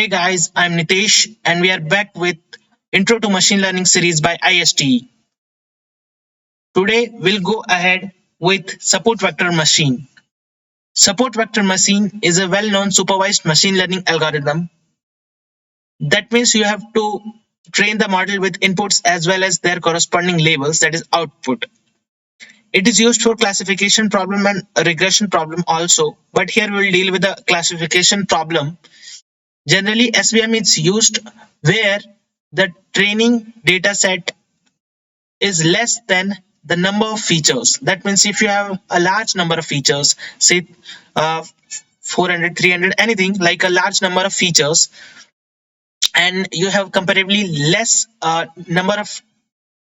Hey guys, I'm Nitesh and we are back with Intro to Machine Learning series by ISTE. Today we'll go ahead with support vector machine. Support vector machine is a well-known supervised machine learning algorithm. That means you have to train the model with inputs as well as their corresponding labels, that is output. It is used for classification problem and regression problem also, but here we'll deal with the classification problem. Generally, SVM is used where the training data set is less than the number of features. That means if you have a large number of features, say 400, 300, anything like a large number of features, and you have comparatively less number of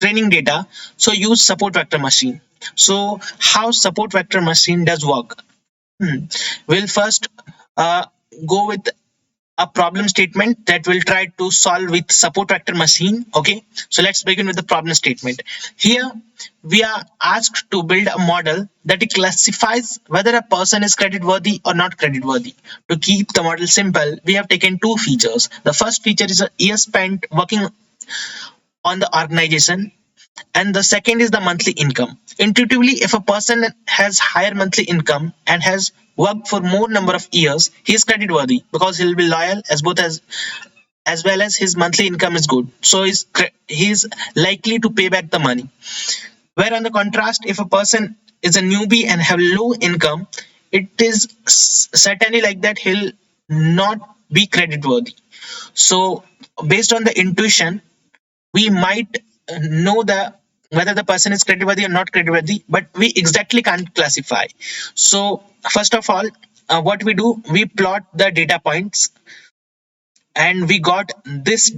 training data, so use support vector machine. So how support vector machine does work? We'll first uh, go with a problem statement that we'll try to solve with support vector machine. Okay, so let's begin with the problem statement. Here we are asked to build a model that it classifies whether a person is credit worthy or not credit worthy. To keep the model simple, we have taken two features. The first feature is a year spent working on the organization, and the second is the monthly income. Intuitively, if a person has higher monthly income and has worked for more number of years, he is credit worthy because he'll be loyal as well as his monthly income is good, so he's likely to pay back the money. Where on the contrast, if a person is a newbie and have low income, it is certainly like that he'll not be credit worthy. So based on the intuition, we might know the whether the person is creditworthy or not creditworthy, but we exactly can't classify. So first of all, what we do, we plot the data points, and we got this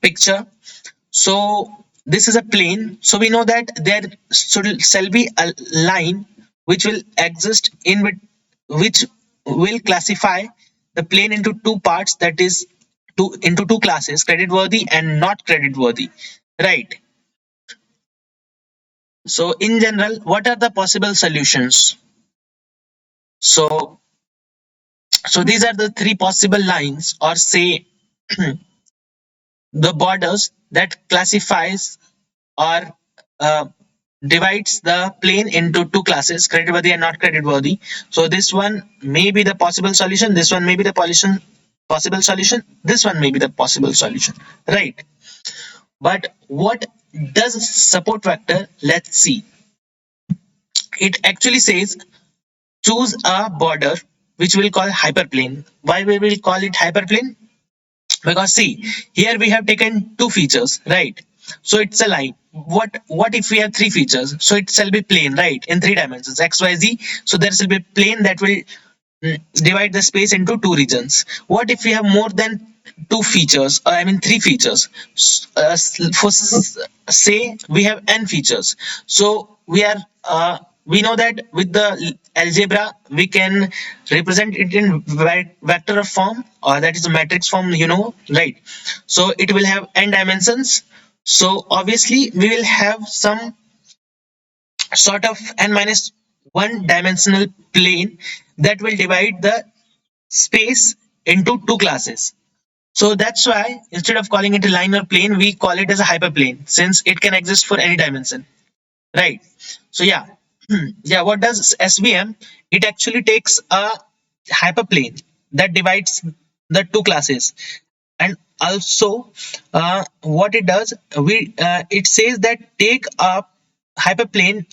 picture. So this is a plane, so we know that there shall be a line which will exist in which will classify the plane into two parts, that is into two classes, credit worthy and not credit worthy, right? So in general, what are the possible solutions? So so these are the three possible lines, or say the borders that classifies or uh, divides the plane into two classes, creditworthy and not creditworthy. So this one may be the possible solution, this one may be the possible solution, this one may be the possible solution, right? But what does support vector? Let's see. It actually says choose a border which we'll call hyperplane. Why we will call it hyperplane? Because see, here we have taken two features, right? So it's a line. What if we have three features? So it shall be plane, right, in three dimensions, x, y, z. So there shall be a plane that will divide the space into two regions. What if we have more than two features, I mean three features? Say we have n features, so we know that with the algebra we can represent it in vector form, or that is a matrix form, right? So it will have n dimensions, so obviously we will have some sort of n minus one dimensional plane that will divide the space into two classes. So that's why instead of calling it a line or plane, we call it as a hyperplane, since it can exist for any dimension, right? So yeah, yeah. What does SVM? It actually takes a hyperplane that divides the two classes, and also what it does, we it says that take a hyperplane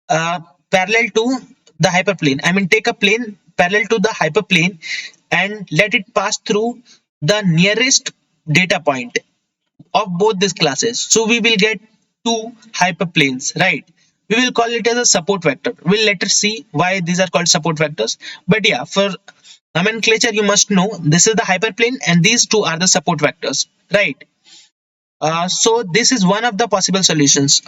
uh, parallel to the hyperplane. I mean, take a plane parallel to the hyperplane and let it pass through the nearest data point of both these classes. So we will get two hyperplanes, right? We will call it as a support vector. We'll later see why these are called support vectors. But yeah, for nomenclature, you must know this is the hyperplane and these two are the support vectors, right? So this is one of the possible solutions.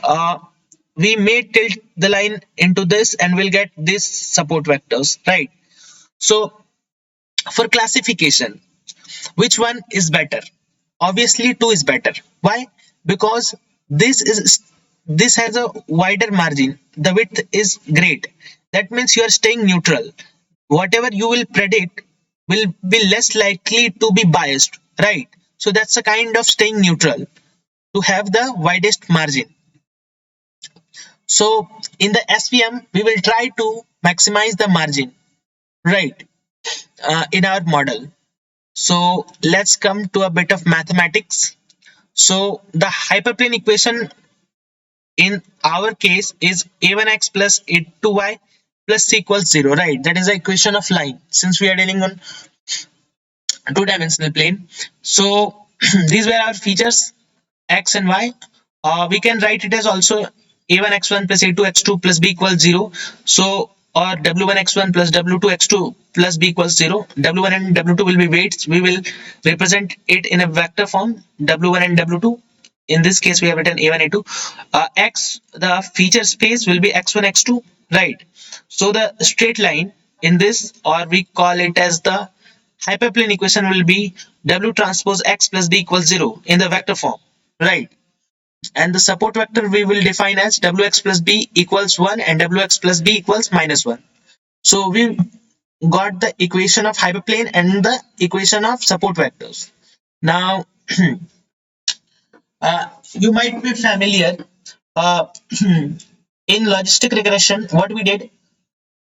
We may tilt the line into this and we'll get these support vectors, right? So for classification, which one is better? Obviously 2 is better. Why? Because this has a wider margin, the width is great. That means you are staying neutral. Whatever you will predict will be less likely to be biased, right? So that's a kind of staying neutral to have the widest margin. So in the SVM, we will try to maximize the margin, right, in our model. So let's come to a bit of mathematics. So the hyperplane equation in our case is a1x plus a2y plus c equals 0, right? That is the equation of line since we are dealing on two-dimensional plane. So these were our features x and y. We can write it as also a1x1 plus a2x2 plus b equals 0. So or w1x1 plus w2x2 plus b equals 0. W1 and W2 will be weights. We will represent it in a vector form, W1 and W2. In this case, we have written a1, a2. X, the feature space will be x1, x2, right? So the straight line in this, or we call it as the hyperplane equation, will be W transpose x plus b equals 0 in the vector form, right? And the support vector we will define as wx plus b equals 1 and wx plus b equals minus 1. So we got the equation of hyperplane and the equation of support vectors. Now, you might be familiar uh, in logistic regression. What we did,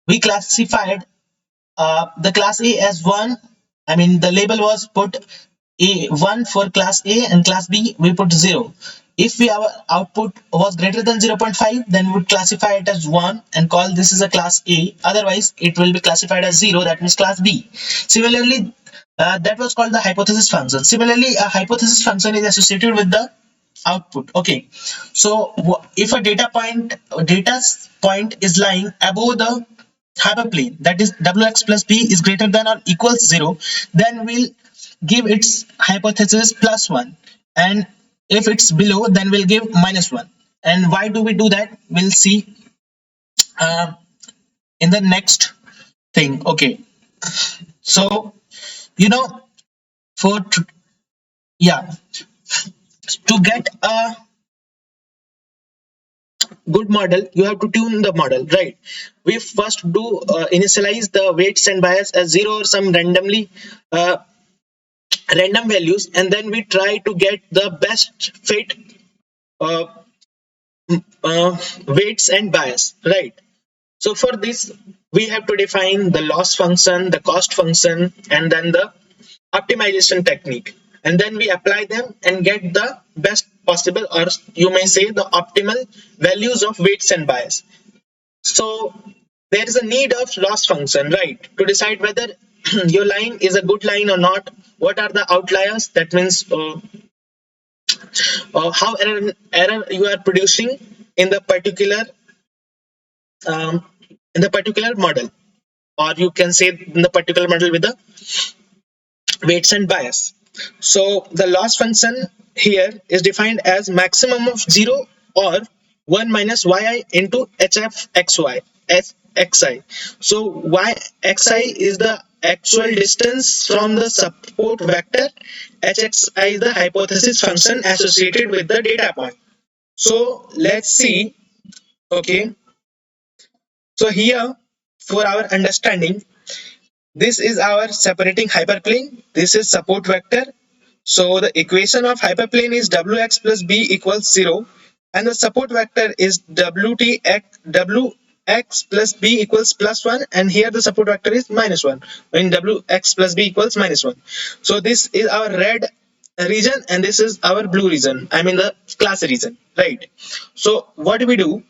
we classified the class A as 1. I mean, the label was put A1 for class A and class B we put 0. If our output was greater than 0.5, then we would classify it as 1 and call this is a class A. Otherwise, it will be classified as 0, that means class B. Similarly, that was called the hypothesis function. Similarly, a hypothesis function is associated with the output. Okay, so if a data point is lying above the hyperplane, that is wx plus b is greater than or equals 0, then we'll give its hypothesis plus 1, and if it's below, then we'll give minus 1. And why do we do that, we'll see uh, in the next thing. Okay, so you know, for yeah, to get a good model, you have to tune the model, right? We first do initialize the weights and bias as 0 or some uh, random values, and then we try to get the best fit uh, weights and bias, right? So for this, we have to define the loss function, the cost function, and then the optimization technique, and then we apply them and get the best possible, or you may say the optimal values of weights and bias. So there is a need of loss function, right, to decide whether your line is a good line or not. What are the outliers? That means how error you are producing in the um, particular model, or you can say in the particular model with the weights and bias. So the loss function here is defined as maximum of 0 or 1 minus yi into hf xy xi. So yxi is the actual distance from the support vector, hxi is the hypothesis function associated with the data point. So let's see. Okay, so here, for our understanding, this is our separating hyperplane. This is support vector. So the equation of hyperplane is wx plus b equals 0, and the support vector is wx plus b equals plus 1, and here the support vector is minus 1 when wx plus b equals minus 1. So this is our red region and this is our blue region, I mean the class region, right? So what do we do?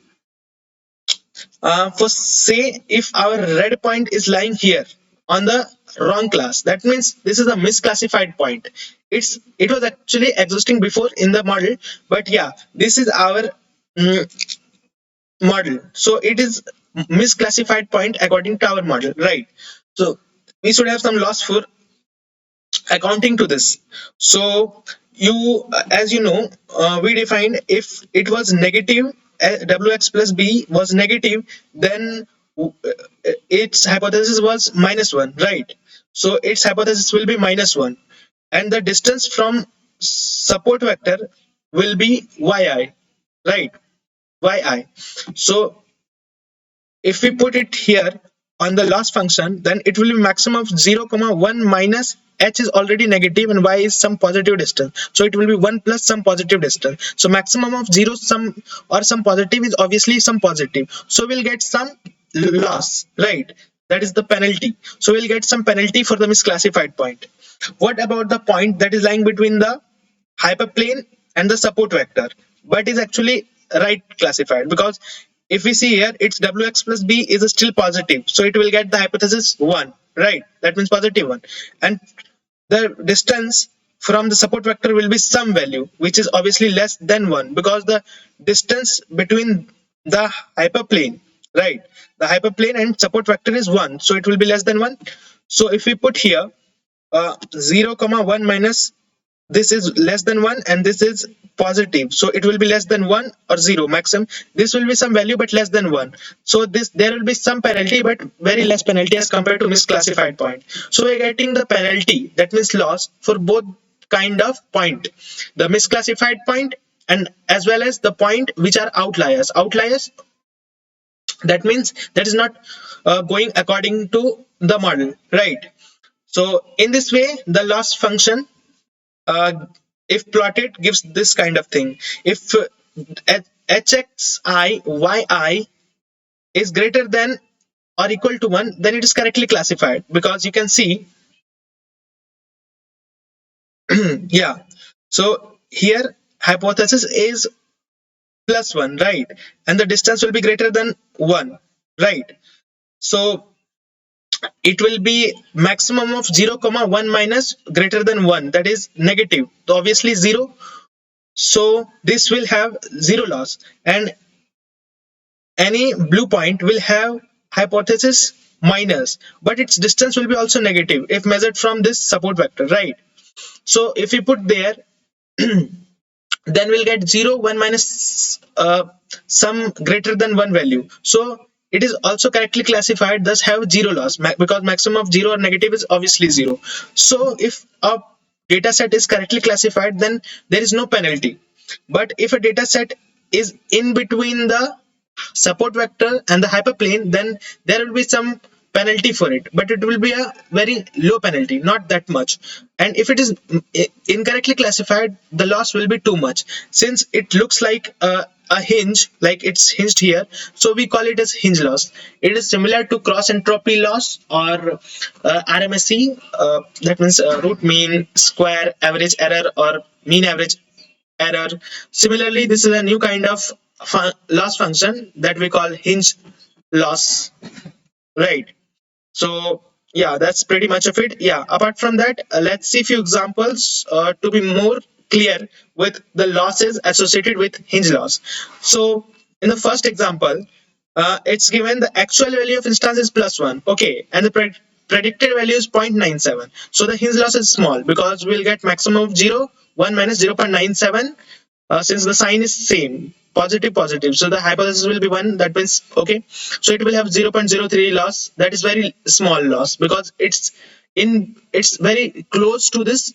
For say if our red point is lying here on the wrong class, that means this is a misclassified point. It was actually existing before in the model, but yeah, this is our mm, model, so it is misclassified point according to our model, right? So we should have some loss for accounting to this. So you as you know, we defined if it was negative, wx plus b was negative, then its hypothesis was minus 1, right? So its hypothesis will be minus 1, and the distance from support vector will be yi, right? Yi. So if we put it here on the loss function, then it will be maximum of 0 comma 1 minus h is already negative and y is some positive distance, so it will be 1 plus some positive distance. So maximum of 0 some or some positive is obviously some positive, so we'll get some loss, right? That is the penalty. So we'll get some penalty for the misclassified point. What about the point that is lying between the hyperplane and the support vector, but is actually right classified? Because if we see here, it's wx plus b is still positive, so it will get the hypothesis 1, right? That means positive 1, and the distance from the support vector will be some value which is obviously less than 1, because the distance between the hyperplane, right, the hyperplane and support vector is 1, so it will be less than 1. So if we put here 0 comma 1 minus, this is less than 1 and this is positive, so it will be less than 1 or 0 maximum. This will be some value but less than 1, so this there will be some penalty but very less penalty as compared to misclassified point. So we're getting the penalty, that means loss, for both kind of point, the misclassified point and as well as the point which are outliers. That means that is not going according to the model, right? So in this way the loss function, uh, if plotted, gives this kind of thing. If hxi yi is greater than or equal to 1, then it is correctly classified, because you can see yeah, so here hypothesis is plus 1, right, and the distance will be greater than 1, right? So it will be maximum of 0 comma 1 minus greater than 1, that is negative, so obviously 0. So this will have 0 loss, and any blue point will have hypothesis minus, but its distance will be also negative if measured from this support vector, right? So if we put there, then we'll get 0 1 minus some greater than 1 value, so it is also correctly classified, thus have 0 loss, because maximum of 0 or negative is obviously 0. So if a data set is correctly classified, then there is no penalty. But if a data set is in between the support vector and the hyperplane, then there will be some penalty for it, but it will be a very low penalty, not that much. And if it is incorrectly classified, the loss will be too much, since it looks like a hinge, like it's hinged here, so we call it as hinge loss. It is similar to cross entropy loss or RMSE, that means root mean square average error or mean average error. Similarly, this is a new kind of loss function that we call hinge loss, right? So yeah, that's pretty much of it. Yeah, apart from that, let's see a few examples to be more clear with the losses associated with hinge loss. So in the first example, it's given the actual value of instance is +1, okay, and the predicted value is 0.97. So the hinge loss is small, because we'll get maximum of 0 1 minus 0.97, since the sign is same, positive positive, so the hypothesis will be 1, that means okay, so it will have 0.03 loss. That is very small loss, because it's very close to this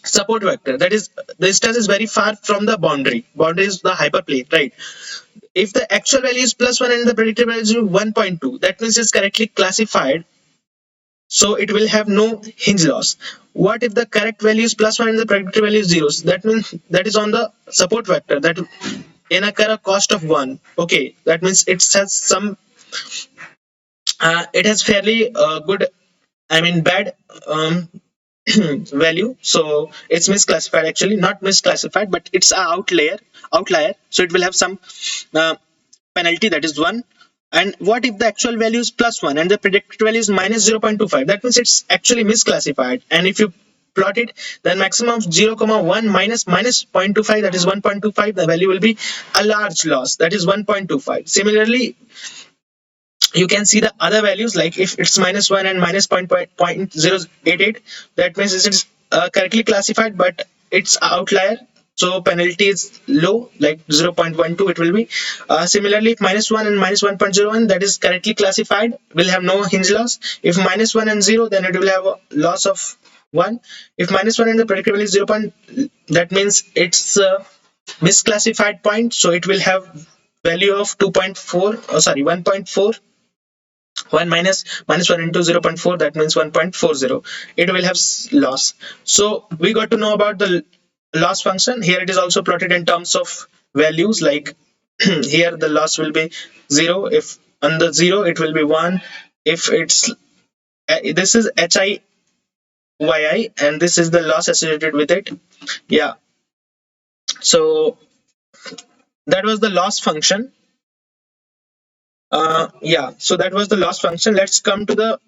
support vector, that is the distance is very far from the boundary is the hyperplane, right? If the actual value is +1 and the predicted value is 1.2, that means it's correctly classified, so it will have no hinge loss. What if the correct value is +1 and the predicted value is 0? So that means that is on the support vector, that in a cost of 1, okay, that means it has some it has fairly good, I mean bad value, so it's misclassified, actually not misclassified, but it's a outlier, so it will have some uh, penalty, that is 1. And what if the actual value is +1 and the predicted value is -0.25? That means it's actually misclassified, and if you plot it, then maximum of 0 comma 1 minus minus 0.25, that is 1.25, the value will be a large loss, that is 1.25. Similarly, you can see the other values, like if it's -1 and minus 0.088, that means it's correctly classified, but it's outlier, so penalty is low, like 0.12 it will be. Similarly, if -1 and -1.01, that is correctly classified, will have no hinge loss. If -1 and 0, then it will have a loss of 1. If -1 and the predicted value is 0. That means it's a misclassified point, so it will have value of 2.4, oh sorry, 1.4. 1 minus 1 into 0.4, that means 1.40. It will have loss. So we got to know about the loss function. Here it is also plotted in terms of values, like here the loss will be 0. If on the 0 it will be 1. If it's this is HIYI, and this is the loss associated with it. Yeah, so that was the loss function. Yeah, so that was the loss function. Let's come to the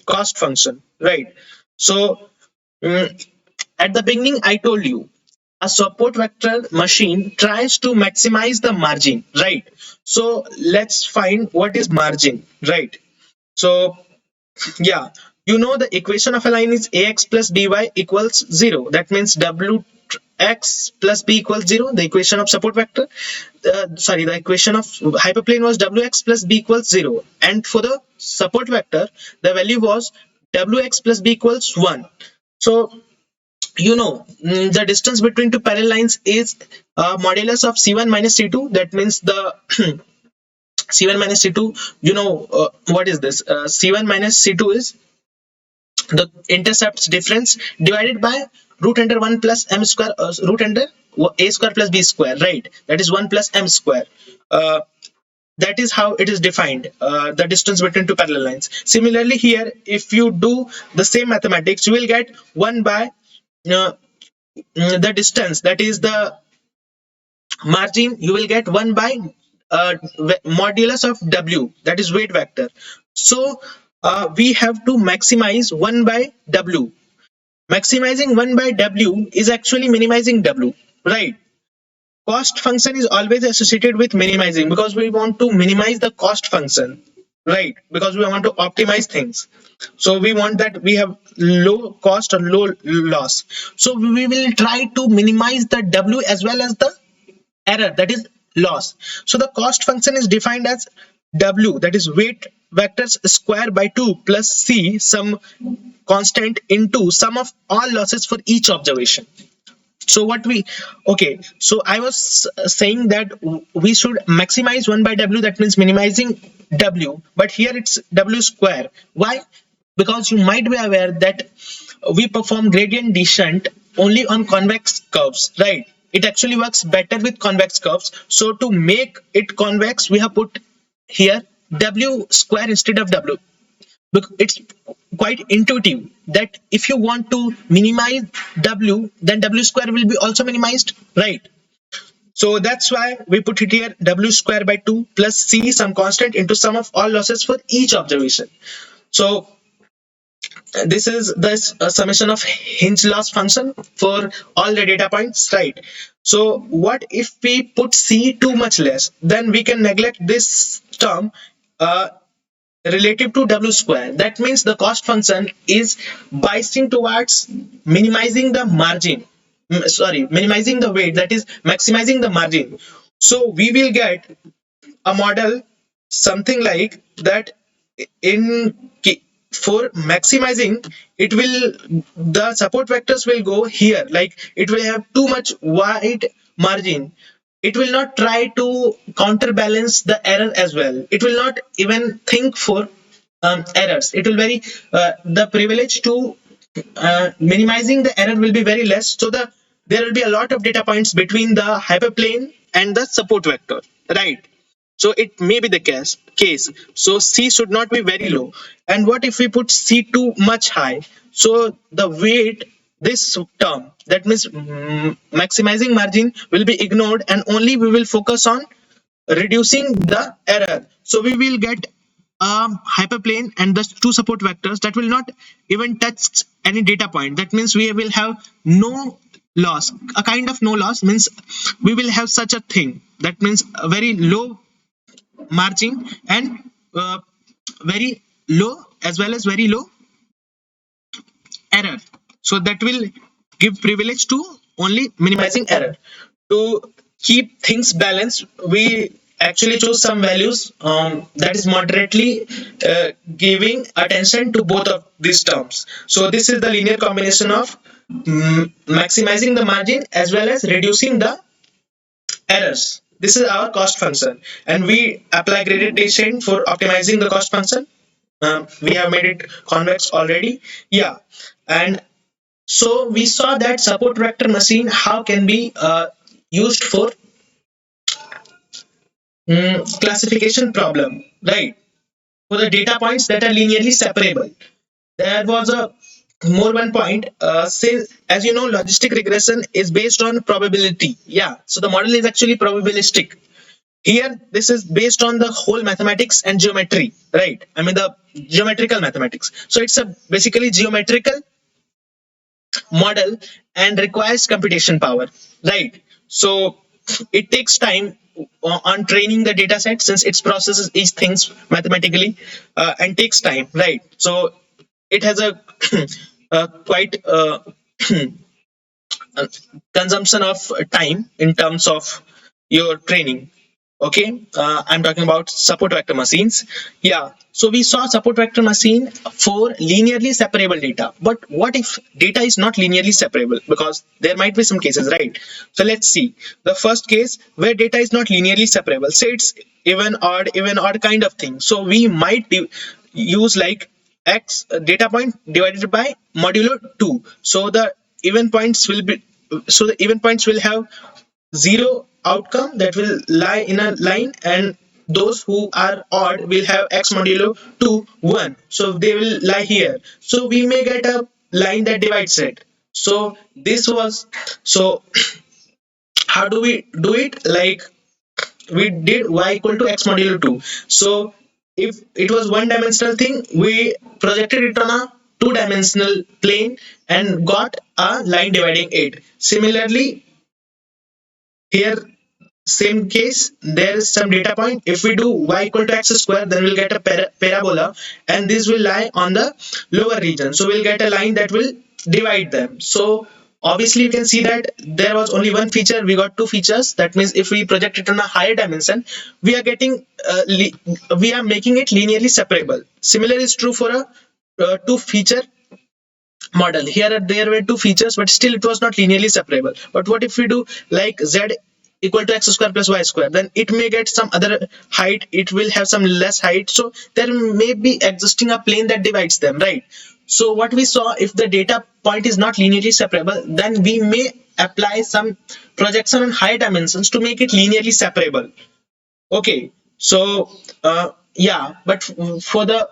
cost function, right? So at the beginning I told you a support vector machine tries to maximize the margin, right? So let's find what is margin, right? So yeah, you know the equation of a line is ax plus by equals 0. That means wx plus b equals 0. The equation of support vector, sorry, the equation of hyperplane was wx plus b equals 0. And for the support vector, the value was wx plus b equals 1. So the distance between two parallel lines is modulus of c1 minus c2. That means the c1 minus c2, what is this? C1 minus c2 is the intercepts difference divided by root under 1 plus m square, root under a square plus b square, right? That is 1 plus m square. uh, that is how it is defined, the distance between two parallel lines. Similarly here, if you do the same mathematics, you will get 1 by the distance, that is the margin, you will get 1 by modulus of w, that is weight vector. So we have to maximize 1 by w. Maximizing 1 by w is actually minimizing w, right? Cost function is always associated with minimizing, because we want to minimize the cost function, right? Because we want to optimize things. So we want that we have low cost or low loss. So we will try to minimize the w as well as the error, that is loss. So the cost function is defined as w, that is weight vectors square by 2 plus c, some constant, into sum of all losses for each observation. So what we, okay, so I was saying that we should maximize 1 by w, that means minimizing w, but here it's w square. Why? Because you might be aware that we perform gradient descent only on convex curves, right? It actually works better with convex curves. So to make it convex, we have put here w square instead of w. It's quite intuitive that if you want to minimize w, then w square will be also minimized, right? So that's why we put it here, w square by 2 plus c, some constant, into sum of all losses for each observation. So this is this summation of hinge loss function for all the data points, right? So what if we put c too much less? Then we can neglect this term uh, relative to w square. That means the cost function is biasing towards minimizing the margin, sorry, minimizing the weight, that is maximizing the margin. So we will get a model something like that. In for maximizing, it will, the support vectors will go here, like it will have too much wide margin. It will not try to counterbalance the error as well. It will not even think for errors. It will very the privilege to minimizing the error will be very less. So there will be a lot of data points between the hyperplane and the support vector, right? So it may be the case. So c should not be very low. And what if we put c too much high? So the weight, this term, that means maximizing margin, will be ignored, and only we will focus on reducing the error. So we will get a hyperplane and the two support vectors that will not even touch any data point. That means we will have no loss. A kind of no loss means we will have such a thing. That means a very low margin and very low, as well as very low error. So that will give privilege to only minimizing error. To keep things balanced, we actually choose some values that is moderately giving attention to both of these terms. So this is the linear combination of maximizing the margin as well as reducing the errors. this is our cost function, and we apply gradient descent for optimizing the cost function. We have made it convex already. Yeah, and so we saw that support vector machine how can be used for classification problem, right? For the data points that are linearly separable. There was a more one point. Say, as you know, logistic regression is based on probability. Yeah, so the model is actually probabilistic. Here, this is based on the whole mathematics and geometry, right? I mean the geometrical mathematics. So it's a basically geometrical model and requires computation power, right? So it takes time on training the data set, since it processes each things mathematically, and takes time, right? So it has a quite consumption of time in terms of your training. Okay, I'm talking about support vector machines. Yeah, so we saw support vector machine for linearly separable data, but what if data is not linearly separable? Because there might be some cases, right? So let's see the first case where data is not linearly separable. Say it's even odd kind of thing. So we might use like x data point divided by modulo 2. So the even points will be, so the even points will have zero outcome that will lie in a line, and those who are odd will have x modulo 2 1, so they will lie here. So we may get a line that divides it. So this was, so how do we do it? Like we did y equal to x modulo 2. So if it was one dimensional thing, we projected it on a two-dimensional plane and got a line dividing it. Similarly, here, same case, there is some data point. If we do y equal to x square, then we'll get a parabola, and this will lie on the lower region. So we'll get a line that will divide them. So obviously you can see that there was only one feature, we got two features. That means if we project it on a higher dimension, we are getting we are making it linearly separable. Similar is true for a two feature model. Here there were two features, but still it was not linearly separable. But what if we do like z equal to x square plus y square? Then it may get some other height, it will have some less height, so there may be existing a plane that divides them, right? So what we saw, if the data point is not linearly separable, then we may apply some projection on higher dimensions to make it linearly separable. Okay, so yeah, but for the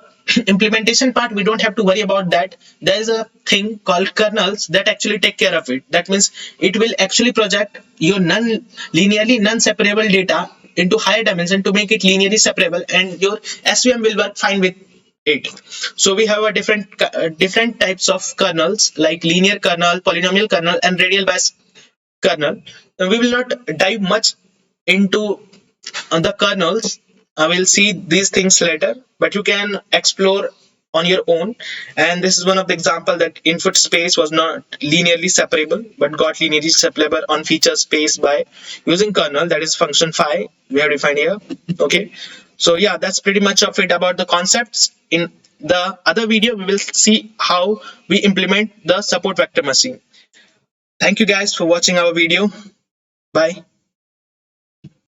implementation part, we don't have to worry about that. There is a thing called kernels that actually take care of it. That means it will actually project your non-linearly non-separable data into higher dimension to make it linearly separable, and your SVM will work fine with it. So we have a different types of kernels like linear kernel, polynomial kernel, and radial bias kernel. We will not dive much into the kernels. I will see these things later, but you can explore on your own. And this is one of the example that input space was not linearly separable, but got linearly separable on feature space by using kernel, that is function phi we have defined here. Okay, so yeah, that's pretty much of it about the concepts. In the other video, we will see how we implement the support vector machine. Thank you guys for watching our video. Bye.